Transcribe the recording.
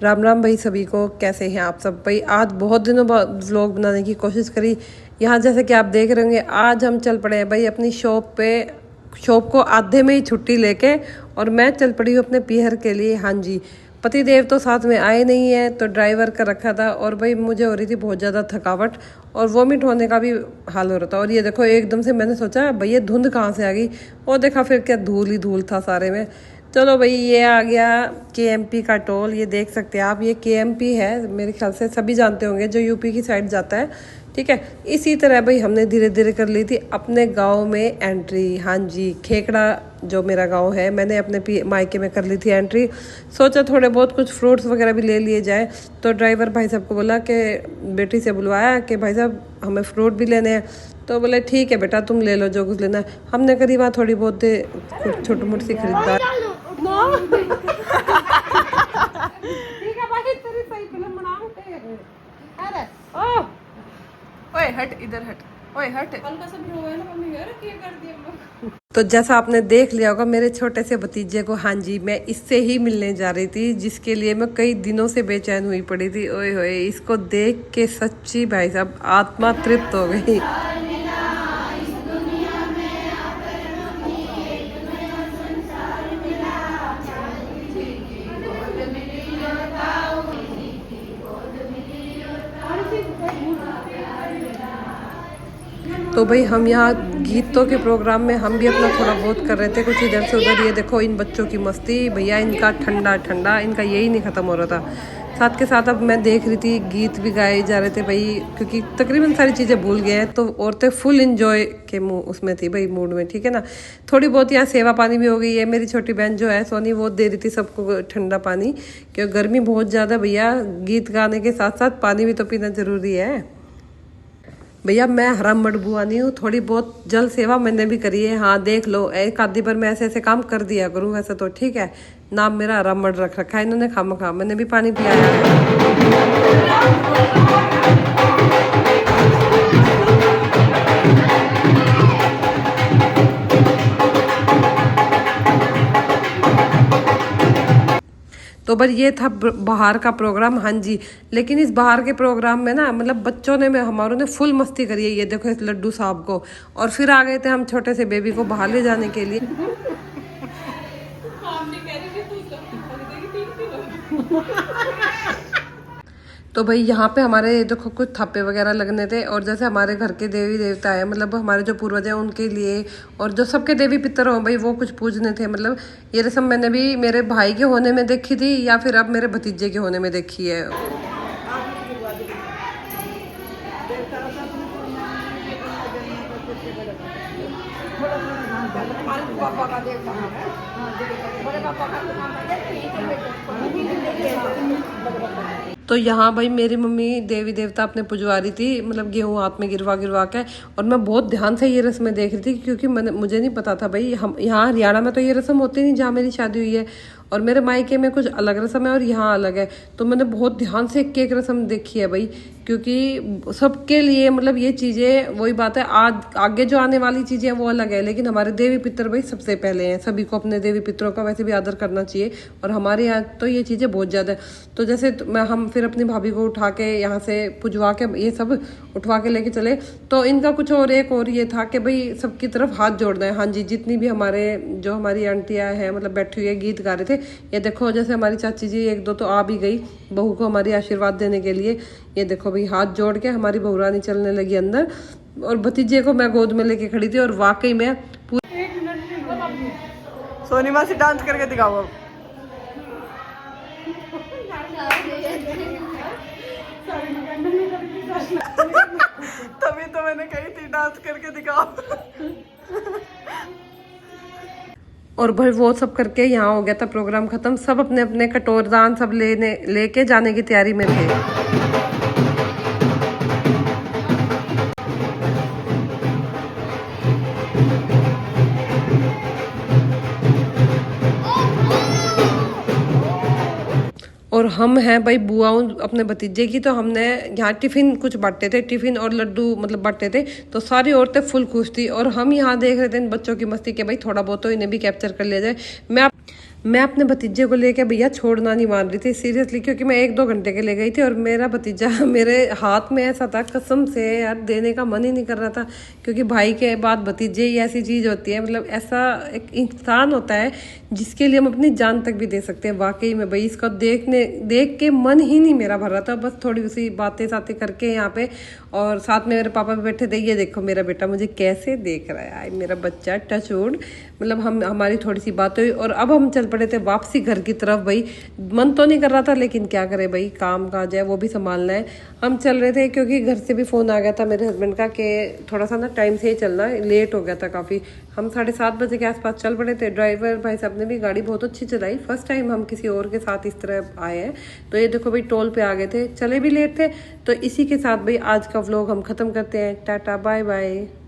राम राम भाई सभी को। कैसे हैं आप सब भाई? आज बहुत दिनों बाद व्लॉग बनाने की कोशिश करी। यहाँ जैसे कि आप देख रहे होंगे आज हम चल पड़े हैं भाई अपनी शॉप पे। शॉप को आधे में ही छुट्टी लेके और मैं चल पड़ी हूँ अपने पीहर के लिए। हाँ जी, पति देव तो साथ में आए नहीं है तो ड्राइवर का रखा था और भाई मुझे हो रही थी बहुत ज़्यादा थकावट और वॉमिट होने का भी हाल हो रहा था। और ये देखो एकदम से मैंने सोचा भैया धुंध कहाँ से आ गई, और देखा फिर क्या धूल ही धूल था सारे में। चलो भाई ये आ गया KMP का टोल। ये देख सकते हैं आप, ये KMP है, मेरे ख्याल से सभी जानते होंगे जो यूपी की साइड जाता है। ठीक है, इसी तरह भाई हमने धीरे धीरे कर ली थी अपने गांव में एंट्री। हाँ जी, खेकड़ा जो मेरा गांव है, मैंने अपने मायके में कर ली थी एंट्री। सोचा थोड़े बहुत कुछ फ्रूट्स वगैरह भी ले लिए जाए, तो ड्राइवर भाई साहब को बोला कि बेटी से बुलवाया कि भाई साहब हमें फ्रूट भी लेने हैं। तो बोले ठीक है बेटा तुम ले लो जो कुछ लेना है। हमने करी वहाँ थोड़ी बहुत छोटी मोटी सी खरीदारी। ठीक है भाई तेरी सही फिल्म बनाऊंगे। अरे ओ ओए हट, इधर हट, ओए हट। हल्का सा भी हो गया ना मम्मी, यार क्या कर दिया। तो जैसा आपने देख लिया होगा मेरे छोटे से भतीजे को, हाँ जी मैं इससे ही मिलने जा रही थी जिसके लिए मैं कई दिनों से बेचैन हुई पड़ी थी। ओए होए, इसको देख के सच्ची भाई साहब आत्मा तृप्त हो गई। तो भाई हम यहाँ गीतों के प्रोग्राम में हम भी अपना थोड़ा बहुत कर रहे थे, कुछ इधर से उधर। ये देखो इन बच्चों की मस्ती, भैया इनका ठंडा ठंडा इनका यही नहीं ख़त्म हो रहा था। साथ के साथ अब मैं देख रही थी गीत भी गाए जा रहे थे भाई, क्योंकि तकरीबन सारी चीज़ें भूल गए हैं तो औरतें फुल इंजॉय के उसमें थी भाई, मूड में। ठीक है ना, थोड़ी बहुत यहाँ सेवा पानी भी हो गई है। मेरी छोटी बहन जो है सोनी वो दे रही थी सबको ठंडा पानी, क्योंकि गर्मी बहुत ज़्यादा भैया। गीत गाने के साथ साथ पानी भी तो पीना ज़रूरी है भैया। मैं हराम मडबुआनी हूँ, थोड़ी बहुत जल सेवा मैंने भी करी है। हाँ देख लो, एक आधी बार मैं ऐसे ऐसे काम कर दिया करूँ वैसे तो। ठीक है, नाम मेरा हराम मड रख रखा है इन्होंने खामखा, मैंने भी पानी पियाया है। तो बस ये था बाहर का प्रोग्राम। हाँ जी, लेकिन इस बाहर के प्रोग्राम में ना मतलब बच्चों ने हमारों ने फुल मस्ती करी है। ये देखो इस लड्डू साहब को, और फिर आ गए थे हम छोटे से बेबी को बाहर ले जाने के लिए। तो भाई यहाँ पे हमारे देखो कुछ थप्पे वगैरह लगने थे, और जैसे हमारे घर के देवी देवता है, मतलब हमारे जो पूर्वज हैं उनके लिए, और जो सबके देवी पितर हो भाई वो कुछ पूजने थे। मतलब ये रस्म मैंने भी मेरे भाई के होने में देखी थी या फिर अब मेरे भतीजे के होने में देखी है। तो यहाँ भाई मेरी मम्मी देवी देवता अपने पुजवा रही थी, मतलब गेहूँ हाथ में गिरवा गिरवा के, और मैं बहुत ध्यान से ये रस्में देख रही थी क्योंकि मुझे नहीं पता था भाई। हम यहाँ हरियाणा में तो ये रस्म होती नहीं जहाँ मेरी शादी हुई है, और मेरे मायके में कुछ अलग रस्म है और यहाँ अलग है। तो मैंने बहुत ध्यान से एक एक रस्म देखी है भाई, क्योंकि सबके लिए मतलब ये चीज़ें वही बात है। आज आगे जो आने वाली चीज़ें हैं वो अलग है, लेकिन हमारे देवी पितर भाई सबसे पहले हैं। सभी को अपने देवी पितरों का वैसे भी आदर करना चाहिए, और हमारे यहाँ तो ये चीज़ें बहुत ज़्यादा है। तो जैसे हम फिर अपनी भाभी को उठा के यहाँ से पुजवा के ये सब उठवा के लेके चले, तो इनका कुछ और एक और ये था कि भाई सबकी तरफ हाथ जोड़ना है। हाँ जी, जितनी भी हमारी आंटियाँ हैं मतलब बैठी हुई है गीत गा रहे थे। ये देखो जैसे हमारी चाची जी एक दो तो आ भी गई बहू को हमारी आशीर्वाद देने के लिए। ये देखो भाई हाथ जोड़ के हमारी बहुरानी चलने लगी अंदर, और भतीजे को मैं गोद में लेके खड़ी थी, और वाकई में सोनी मासी डांस करके दिखाओ अब। तभी तो मैंने कही थी डांस करके दिखाओ। और भाई वो सब करके यहाँ हो गया था प्रोग्राम खत्म। सब अपने अपने कटोरदान सब लेके जाने की तैयारी में थे। और हम हैं भाई बुआओं अपने भतीजे की, तो हमने यहाँ टिफ़िन कुछ बांटे थे, टिफ़िन और लड्डू मतलब बांटे थे। तो सारी औरतें फुल खुश थी, और हम यहाँ देख रहे थे इन बच्चों की मस्ती के भाई थोड़ा बहुत तो इन्हें भी कैप्चर कर लिया जाए। मैं अपने भतीजे को लेके भैया छोड़ना नहीं मान रही थी सीरियसली, क्योंकि मैं 1-2 घंटे के लिए गई थी और मेरा भतीजा मेरे हाथ में ऐसा था, कसम से यार देने का मन ही नहीं कर रहा था। क्योंकि भाई के बाद भतीजे ही ऐसी चीज़ होती है, मतलब ऐसा एक इंसान होता है जिसके लिए हम अपनी जान तक भी दे सकते हैं। वाकई में भाई इसको देख के मन ही नहीं मेरा भर रहा था। बस थोड़ी उसी बातें सातें करके यहाँ पे, और साथ में मेरे पापा भी बैठे थे। ये देखो मेरा बेटा मुझे कैसे देख रहा है, मेरा बच्चा टचवुड। मतलब हमारी थोड़ी सी बात हुई और अब हम चल पड़े थे वापसी घर की तरफ। भाई मन तो नहीं कर रहा था, लेकिन क्या करे भाई, काम काज है वो भी संभालना है। हम चल रहे थे क्योंकि घर से भी फ़ोन आ गया था मेरे हस्बैंड का कि थोड़ा सा ना टाइम से ही चलना, लेट हो गया था काफ़ी। हम 7:30 बजे के आसपास चल पड़े थे। ड्राइवर भाई साहब ने भी गाड़ी बहुत अच्छी चलाई, फर्स्ट टाइम हम किसी और के साथ इस तरह आए हैं। तो ये देखो भाई टोल पे आ गए थे, चले भी लेट थे। तो इसी के साथ भाई आज का व्लॉग हम ख़त्म करते हैं। Tata bye bye.